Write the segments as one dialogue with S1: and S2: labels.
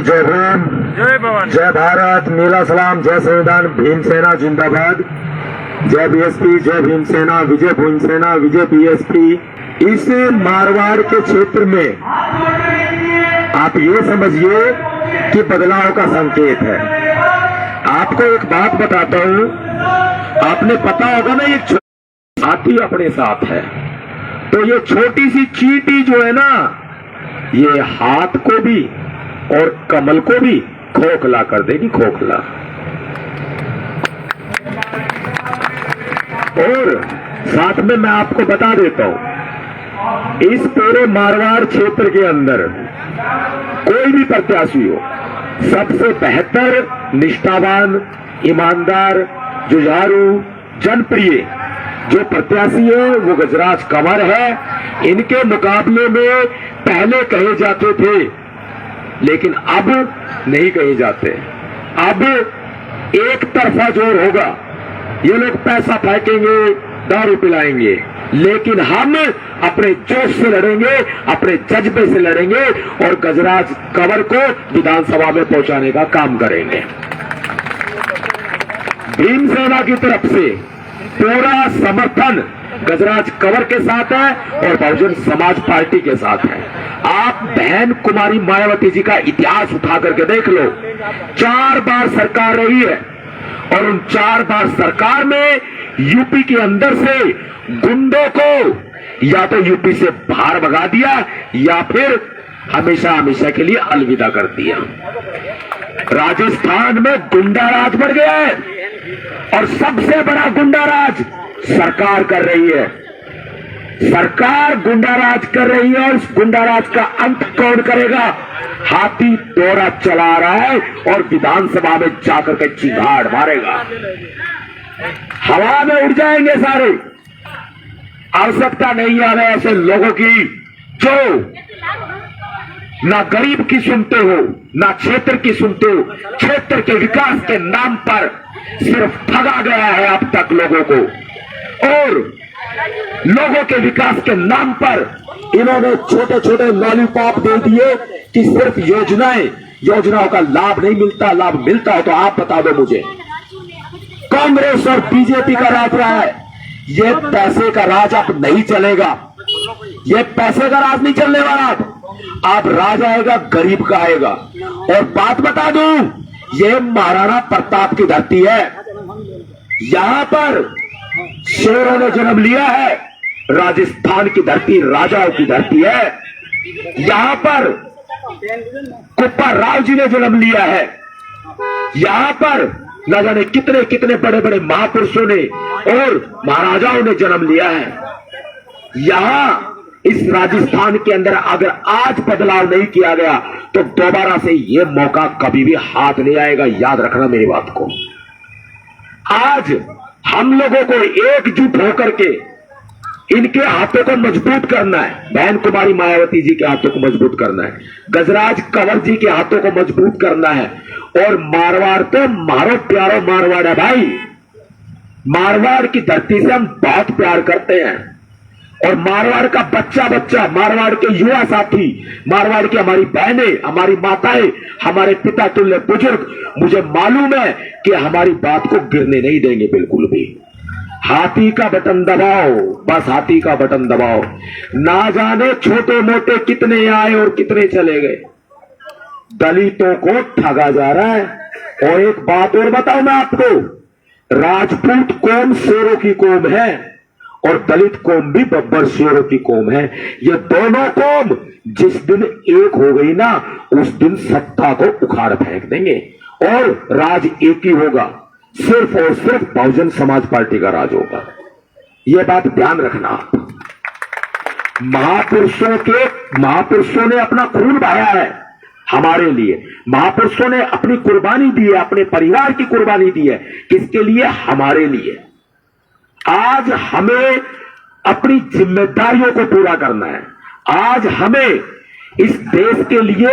S1: जय भीम,
S2: जय भवानी,
S1: जय भारत, नीला सलाम, जय संविधान, भीमसेना जिंदाबाद, जय बीएसपी, जय भीमसेना, विजय भीमसेना, विजय बीएसपी। इस मारवाड़ के क्षेत्र में आप ये समझिए कि बदलाव का संकेत है। आपको एक बात बताता हूं, आपने पता होगा ना, ये हाथी अपने साथ है, तो ये छोटी सी चींटी जो है ना, ये हाथ को भी और कमल को भी खोखला कर देगी, खोखला। और साथ में मैं आपको बता देता हूं, इस पूरे मारवाड़ क्षेत्र के अंदर कोई भी प्रत्याशी हो, सबसे बेहतर, निष्ठावान, ईमानदार, जुझारू, जनप्रिय जो प्रत्याशी है वो गजराज कंवर है। इनके मुकाबले में पहले कहे जाते थे, लेकिन अब नहीं कहे जाते। अब एक तरफा जोर होगा, ये लोग पैसा फेंकेंगे, दारू पिलाएंगे, लेकिन हम अपने जोश से लड़ेंगे, अपने जज्बे से लड़ेंगे और गजराज कंवर को विधानसभा में पहुंचाने का काम करेंगे। भीमसेना की तरफ से पूरा समर्थन गजराज कंवर के साथ है और बहुजन समाज पार्टी के साथ है। आप बहन कुमारी मायावती जी का इतिहास उठा करके देख लो, 4 बार सरकार रही है और उन 4 बार सरकार में यूपी के अंदर से गुंडों को या तो यूपी से बाहर भगा दिया या फिर हमेशा हमेशा के लिए अलविदा कर दिया। राजस्थान में गुंडा राज बढ़ गया है और सबसे बड़ा गुंडा राज सरकार कर रही है। सरकार गुंडाराज कर रही है और उस गुंडाराज का अंत कौन करेगा? हाथी दौरा चला रहा है और विधानसभा में जाकर के चिंगाड़ मारेगा, हवा में उड़ जाएंगे सारे। आवश्यकता नहीं है ऐसे लोगों की जो ना गरीब की सुनते हो, ना क्षेत्र की सुनते हो। क्षेत्र के विकास के नाम पर सिर्फ ठगा गया है अब तक लोगों को, और लोगों के विकास के नाम पर इन्होंने छोटे छोटे लॉलीपॉप दे दिए कि सिर्फ योजनाओं का लाभ नहीं मिलता। लाभ मिलता है तो आप बता दो मुझे। कांग्रेस और बीजेपी का राज रहा है, ये पैसे का राज अब नहीं चलेगा। ये पैसे का राज नहीं चलने वाला। अब राज आएगा, गरीब का आएगा। और बात बता दूं, ये महाराणा प्रताप की धरती है। यहां पर शेरों ने जन्म लिया है। राजस्थान की धरती राजाओं की धरती है। यहां पर कुप्पा राव जी ने जन्म लिया है। यहां पर न जाने कितने कितने बड़े बड़े महापुरुषों ने और महाराजाओं ने जन्म लिया है। यहां इस राजस्थान के अंदर अगर आज बदलाव नहीं किया गया तो दोबारा से यह मौका कभी भी हाथ नहीं आएगा। याद रखना मेरी बात को। आज हम लोगों को एकजुट होकर के इनके हाथों को मजबूत करना है। बहन कुमारी मायावती जी के हाथों को मजबूत करना है, गजराज कंवर जी के हाथों को मजबूत करना है। और मारवाड़ तो मारो प्यारो मारवाड़ है भाई। मारवाड़ की धरती से हम बहुत प्यार करते हैं और मारवाड़ का बच्चा बच्चा, मारवाड़ के युवा साथी, मारवाड़ की हमारी बहनें, हमारी माताएं, हमारे पिता तुल्य बुजुर्ग, मुझे मालूम है कि हमारी बात को गिरने नहीं देंगे बिल्कुल भी। हाथी का बटन दबाओ, बस हाथी का बटन दबाओ। ना जाने छोटे मोटे कितने आए और कितने चले गए। दलितों को ठगा जा रहा है। और एक बात और बताऊं मैं आपको, राजपूत कौम शेरों की कौम है और दलित कौम भी बब्बर शेरों की कौम है। ये दोनों कौम जिस दिन एक हो गई ना, उस दिन सत्ता को उखाड़ फेंक देंगे और राज एक ही होगा। सिर्फ और सिर्फ बहुजन समाज पार्टी का राज होगा। यह बात ध्यान रखना आप। महापुरुषों ने अपना खून बहाया है हमारे लिए। महापुरुषों ने अपनी कुर्बानी दी है, अपने परिवार की कुर्बानी दी है। किसके लिए? हमारे लिए। आज हमें अपनी जिम्मेदारियों को पूरा करना है। आज हमें इस देश के लिए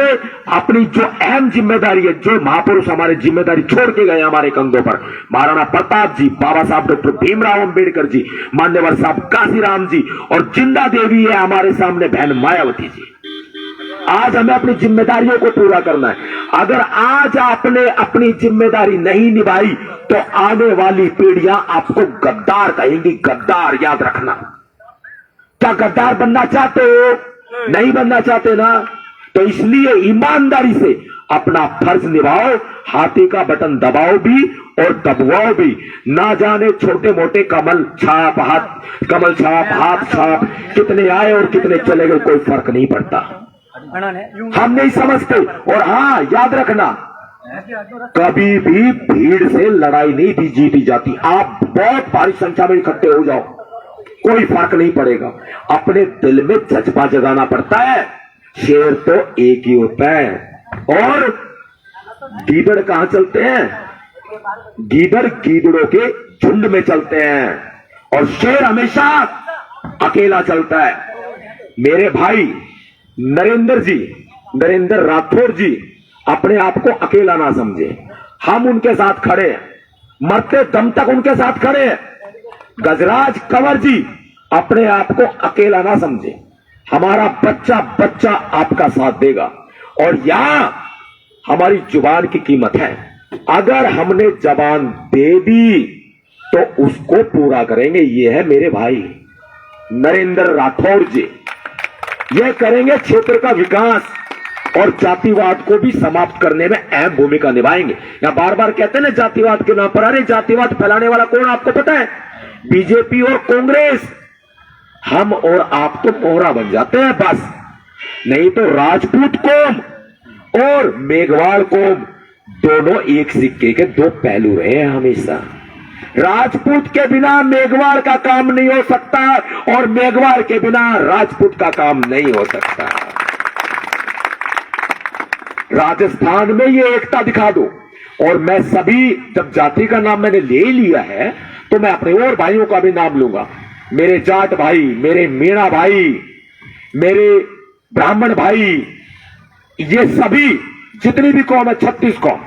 S1: अपनी जो अहम जिम्मेदारी है, जो महापुरुष हमारे जिम्मेदारी छोड़ के गए हमारे कंधों पर, महाराणा प्रताप जी, बाबा साहब डॉक्टर भीमराव अंबेडकर जी, मान्यवर साहब काशीराम जी, और जिंदा देवी है हमारे सामने बहन मायावती जी। आज हमें अपनी जिम्मेदारियों को पूरा करना है। अगर आज आपने अपनी जिम्मेदारी नहीं निभाई तो आने वाली पीढ़ियां आपको गद्दार कहेंगी। गद्दार याद रखना। क्या गद्दार बनना चाहते हो? नहीं बनना चाहते ना? तो इसलिए ईमानदारी से अपना फर्ज निभाओ। हाथी का बटन दबाओ भी और दबवाओ भी। ना जाने छोटे मोटे कमल छाप हाथ छाप कितने आए और कितने चले गए, कोई फर्क नहीं पड़ता। हम नहीं समझते। और हाँ, याद रखना, कभी भी भीड़ से लड़ाई नहीं भी जीती जाती। आप बहुत भारी संख्या में इकट्ठे हो जाओ, कोई फर्क नहीं पड़ेगा। अपने दिल में जज्बा जगाना पड़ता है। शेर तो एक ही होता है। और गीदड़ कहां चलते हैं? गीदड़ गीदड़ों के झुंड में चलते हैं और शेर हमेशा अकेला चलता है। मेरे भाई नरेंद्र राठौर जी अपने आप को अकेला ना समझे। हम उनके साथ खड़े हैं, मरते दम तक उनके साथ खड़े हैं। गजराज कंवर जी अपने आप को अकेला ना समझे। हमारा बच्चा बच्चा आपका साथ देगा। और यहां हमारी जुबान की कीमत है। अगर हमने जबान दे दी तो उसको पूरा करेंगे। ये है मेरे भाई नरेंद्र राठौर जी। ये करेंगे क्षेत्र का विकास और जातिवाद को भी समाप्त करने में अहम भूमिका निभाएंगे। या बार बार कहते हैं ना जातिवाद के नाम पर, अरे जातिवाद फैलाने वाला कौन आपको पता है? बीजेपी और कांग्रेस। हम और आप तो मोहरा बन जाते हैं बस। नहीं तो राजपूत कौम और मेघवाल कौम दोनों एक सिक्के के दो पहलू रहे हैं हमेशा। राजपूत के बिना मेघवाल का काम नहीं हो सकता और मेघवाल के बिना राजपूत का काम नहीं हो सकता। राजस्थान में ये एकता दिखा दो। और मैं सभी, जब जाति का नाम मैंने ले लिया है तो मैं अपने और भाइयों का भी नाम लूंगा। मेरे जाट भाई, मेरे मीणा भाई, मेरे ब्राह्मण भाई, ये सभी जितनी भी कौम है, 36 कौम,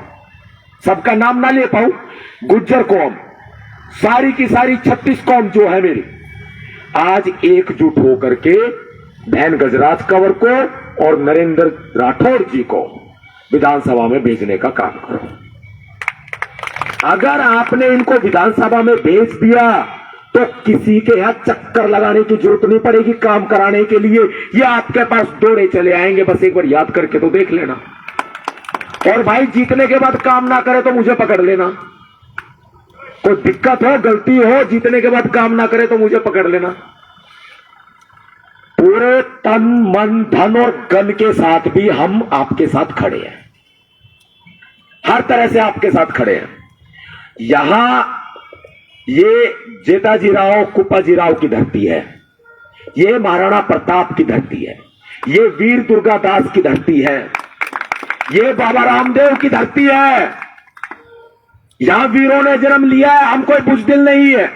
S1: सबका नाम ना ले पाऊं, गुज्जर कौम, सारी की सारी 36 कौम जो है मेरी, आज एकजुट होकर के बहन गजराज कंवर को और नरेंद्र राठौर जी को विधानसभा में भेजने का काम करो। अगर आपने इनको विधानसभा में भेज दिया तो किसी के यहां चक्कर लगाने की जरूरत नहीं पड़ेगी काम कराने के लिए। ये आपके पास दौड़े चले आएंगे। बस एक बार याद करके तो देख लेना। और भाई जीतने के बाद काम ना करे तो मुझे पकड़ लेना। कोई दिक्कत हो, गलती हो, जीतने के बाद काम ना करे तो मुझे पकड़ लेना। पूरे तन मन धन और गन के साथ भी हम आपके साथ खड़े हैं। हर तरह से आपके साथ खड़े हैं। यहां ये जेठाजीराव कुप्पाजीराव की धरती है। ये महाराणा प्रताप की धरती है। ये वीर दुर्गादास की धरती है। ये बाबा रामदेव की धरती है। यहां वीरों ने जन्म लिया है। हम कोई बुजदिल नहीं है।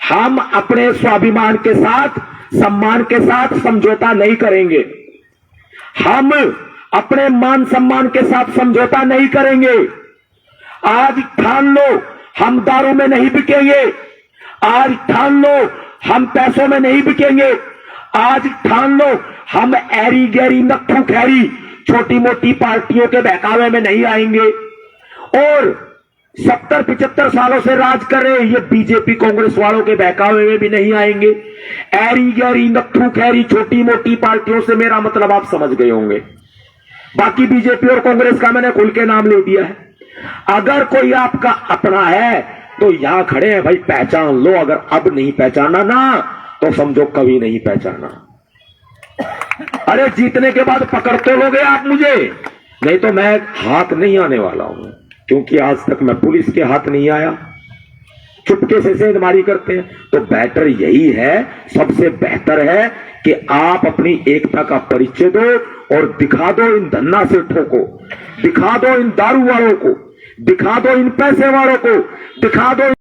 S1: हम अपने स्वाभिमान के साथ, सम्मान के साथ समझौता नहीं करेंगे। हम अपने मान सम्मान के साथ समझौता नहीं करेंगे। आज ठान लो, हम दारू में नहीं बिकेंगे। आज ठान लो, हम पैसों में नहीं बिकेंगे। आज ठान लो, हम ऐरी गैरी नक्खू खैरी छोटी मोटी पार्टियों के बहकावे में नहीं आएंगे। और 70-75 सालों से राज कर रहे ये बीजेपी कांग्रेस वालों के बहकावे में भी नहीं आएंगे। ऐरी गैरी नक्खू खैरी छोटी मोटी पार्टियों से मेरा मतलब आप समझ गए होंगे। बाकी बीजेपी और कांग्रेस का मैंने खुल के नाम ले दिया है। अगर कोई आपका अपना है तो यहां खड़े हैं भाई, पहचान लो। अगर अब नहीं पहचाना ना तो समझो कभी नहीं पहचाना। अरे जीतने के बाद पकड़ तो लोगे आप मुझे, नहीं तो मैं हाथ नहीं आने वाला हूं। क्योंकि आज तक मैं पुलिस के हाथ नहीं आया। चुपके से सेंधमारी करते हैं। तो बेटर यही है, सबसे बेहतर है कि आप अपनी एकता का परिचय दो और दिखा दो इन धन्ना सेठों को, दिखा दो इन दारू वालों को, दिखा दो इन पैसे वालों को, दिखा दो